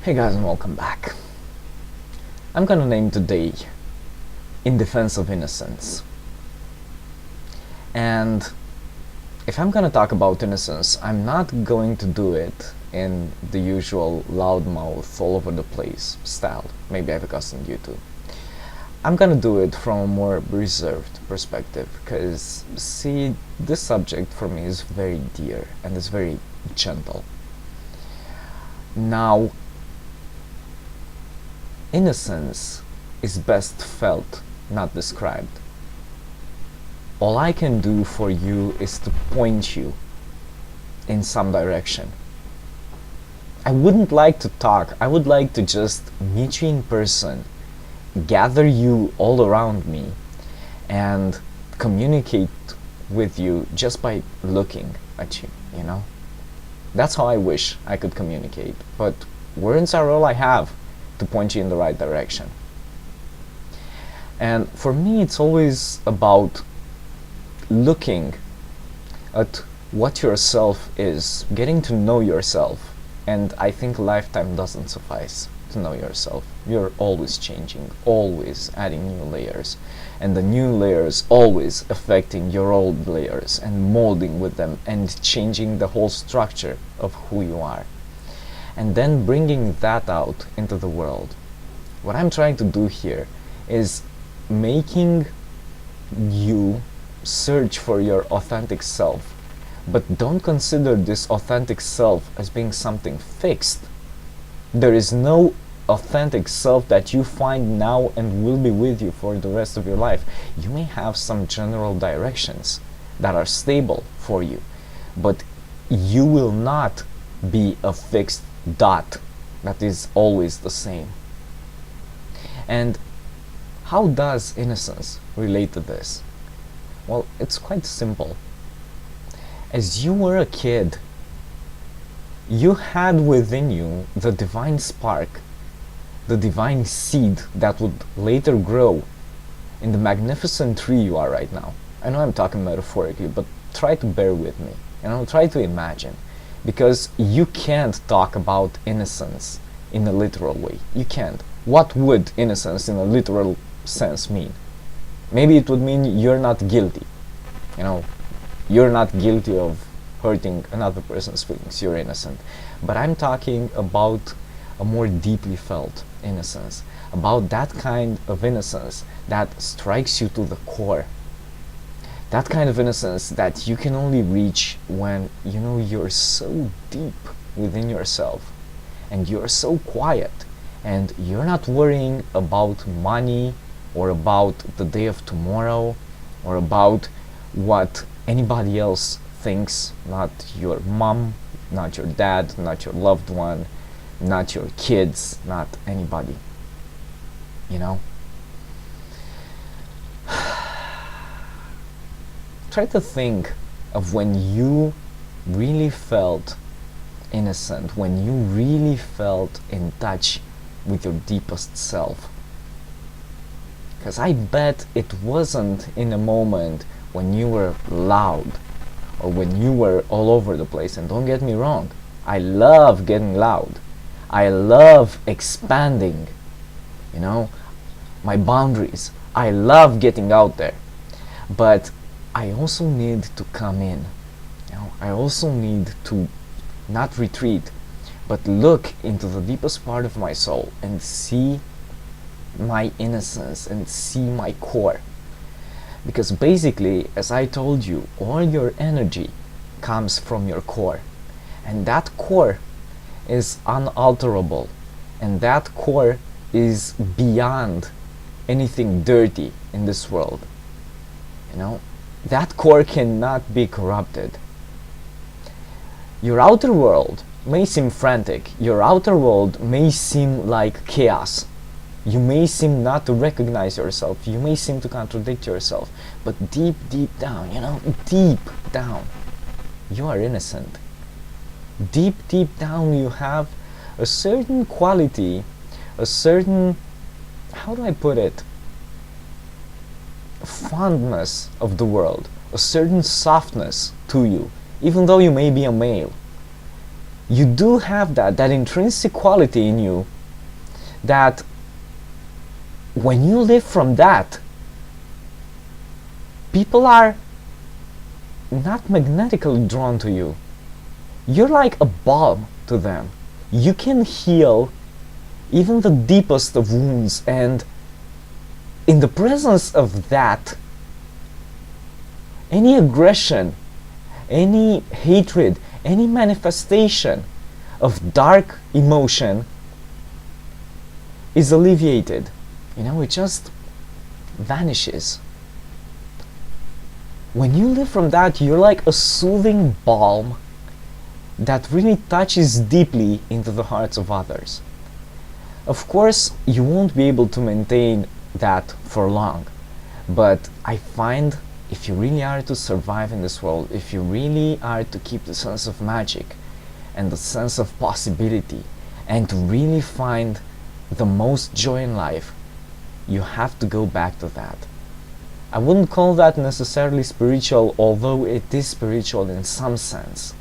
Hey guys, and welcome back. I'm gonna name today In Defense of Innocence. And if I'm gonna talk about innocence, I'm not going to do it in the usual loudmouth, all over the place style maybe I've accustomed you to. I'm gonna do it from a more reserved perspective, because see, this subject for me is very dear and is very gentle. Now, innocence is best felt, not described. All I can do for you is to point you in some direction. I wouldn't like to talk, I would like to just meet you in person, gather you all around me, and communicate with you just by looking at you, you know? That's how I wish I could communicate, but words are all I have to point you in the right direction. And for me, it's always about looking at what yourself is, getting to know yourself. And I think a lifetime doesn't suffice to know yourself. You're always changing, always adding new layers, and the new layers always affecting your old layers and molding with them and changing the whole structure of who you are, and then bringing that out into the world. What I'm trying to do here is making you search for your authentic self, but don't consider this authentic self as being something fixed. There is no authentic self that you find now and will be with you for the rest of your life. You may have some general directions that are stable for you, but you will not be a fixed dot that is always the same. And how does innocence relate to this? Well, it's quite simple. As you were a kid, you had within you the divine spark, the divine seed that would later grow in the magnificent tree you are right now. I know I'm talking metaphorically, but try to bear with me, try to imagine, because you can't talk about innocence in a literal way. You can't. What would innocence in a literal sense mean? Maybe it would mean you're not guilty. You're not guilty of hurting another person's feelings. You're innocent. But I'm talking about a more deeply felt innocence, about that kind of innocence that strikes you to the core. That kind of innocence that you can only reach when you're so deep within yourself and you're so quiet and you're not worrying about money or about the day of tomorrow or about what anybody else thinks, not your mom, not your dad, not your loved one, not your kids, not anybody. Try to think of when you really felt innocent, when you really felt in touch with your deepest self. Because I bet it wasn't in a moment when you were loud or when you were all over the place. And don't get me wrong, I love getting loud. I love expanding, my boundaries. I love getting out there. But I also need to come in. I also need to not retreat, but look into the deepest part of my soul and see my innocence and see my core. Because basically, as I told you, all your energy comes from your core. And that core is unalterable. And that core is beyond anything dirty in this world. That core cannot be corrupted. Your outer world may seem frantic. Your outer world may seem like chaos. You may seem not to recognize yourself. You may seem to contradict yourself. But deep down, deep down, you are innocent. Deep down, you have a certain quality, a certain, how do I put it? Fondness of the world, a certain softness to you, even though you may be a male. You do have that intrinsic quality in you that when you live from that, people are not magnetically drawn to you. You're like a balm to them. You can heal even the deepest of wounds, and in the presence of that, any aggression, any hatred, any manifestation of dark emotion is alleviated. It just vanishes. When you live from that, you're like a soothing balm that really touches deeply into the hearts of others. Of course, you won't be able to maintain that for long, but I find if you really are to survive in this world, if you really are to keep the sense of magic and the sense of possibility, and to really find the most joy in life, you have to go back to that. I wouldn't call that necessarily spiritual, although it is spiritual in some sense.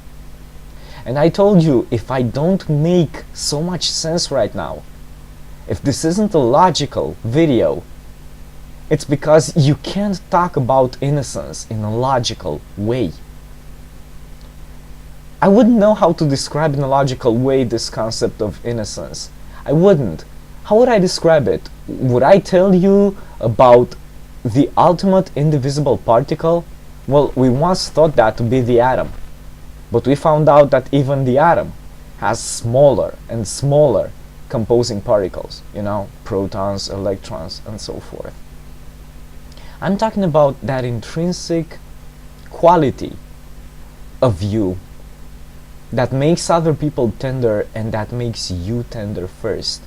And I told you, if I don't make so much sense right now, if this isn't a logical video, it's because you can't talk about innocence in a logical way. I wouldn't know how to describe in a logical way this concept of innocence. I wouldn't. How would I describe it? Would I tell you about the ultimate indivisible particle? Well, we once thought that to be the atom, but we found out that even the atom has smaller and smaller composing particles, protons, electrons, and so forth. I'm talking about that intrinsic quality of you that makes other people tender and that makes you tender first.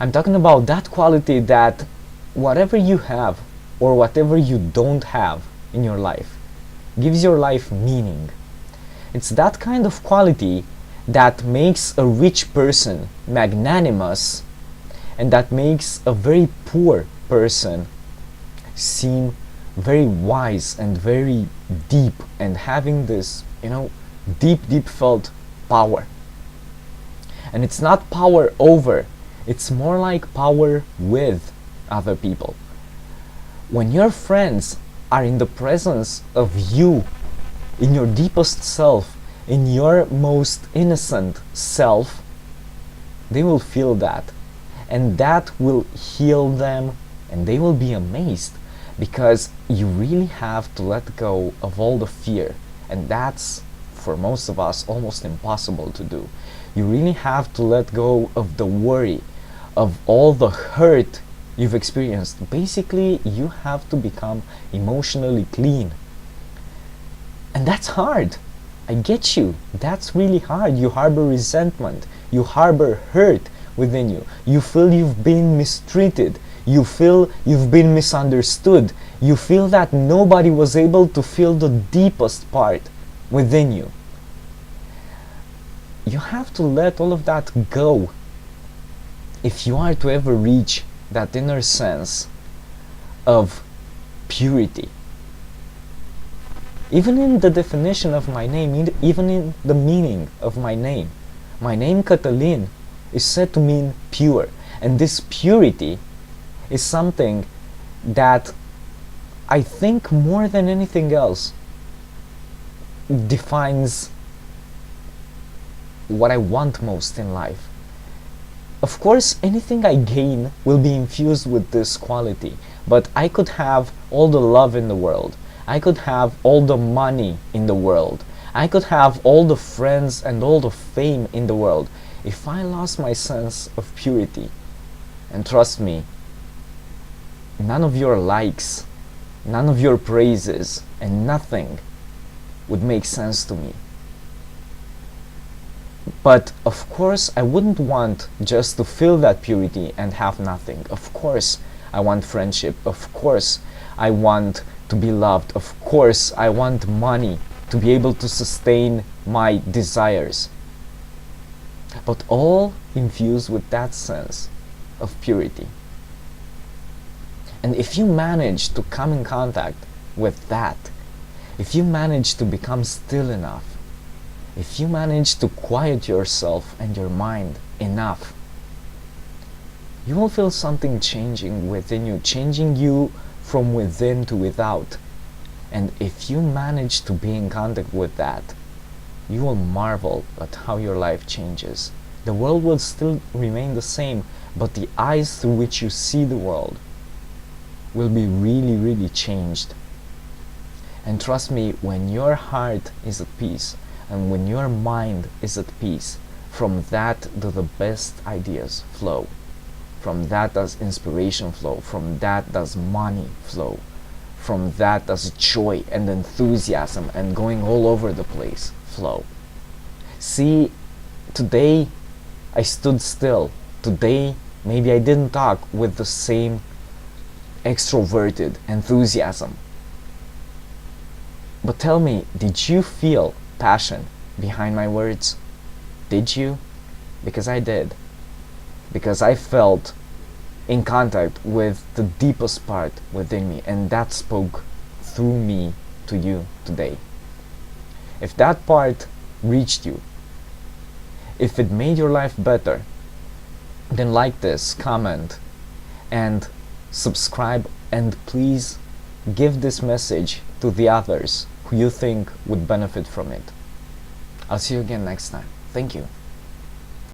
I'm talking about that quality that whatever you have or whatever you don't have in your life gives your life meaning. It's that kind of quality that makes a rich person magnanimous and that makes a very poor person seem very wise and very deep and having this, deep felt power. And it's not power over, it's more like power with other people. When your friends are in the presence of you, in your deepest self, in your most innocent self, they will feel that. And that will heal them, and they will be amazed, because you really have to let go of all the fear, and that's, for most of us, almost impossible to do. You really have to let go of the worry, of all the hurt you've experienced. Basically, you have to become emotionally clean. And that's hard. I get you. That's really hard. You harbor resentment. You harbor hurt within you. You feel you've been mistreated. You feel you've been misunderstood. You feel that nobody was able to feel the deepest part within you. You have to let all of that go if you are to ever reach that inner sense of purity. Even in the definition of my name, even in the meaning of my name Cătălin is said to mean pure, and this purity is something that I think more than anything else defines what I want most in life. Of course, anything I gain will be infused with this quality, but I could have all the love in the world, I could have all the money in the world, I could have all the friends and all the fame in the world. If I lost my sense of purity, and trust me, none of your likes, none of your praises, and nothing would make sense to me. But of course, I wouldn't want just to feel that purity and have nothing. Of course, I want friendship. Of course, I want to be loved. Of course, I want money to be able to sustain my desires. But all infused with that sense of purity. And if you manage to come in contact with that, if you manage to become still enough, If you manage to quiet yourself and your mind enough, you will feel something changing within you, changing you from within to without. And if you manage to be in contact with that, you will marvel at how your life changes. The world will still remain the same, but the eyes through which you see the world will be really, really changed. And trust me, when your heart is at peace and when your mind is at peace, from that do the best ideas flow. From that does inspiration flow. From that does money flow. From that does joy and enthusiasm and going all over the place flow. See, today I stood still. Today maybe I didn't talk with the same extroverted enthusiasm. But tell me, did you feel passion behind my words? Did you? Because I did. Because I felt in contact with the deepest part within me, and that spoke through me to you today. If that part reached you, if it made your life better, then like this, comment, and subscribe, and please give this message to the others who you think would benefit from it. I'll see you again next time. Thank you.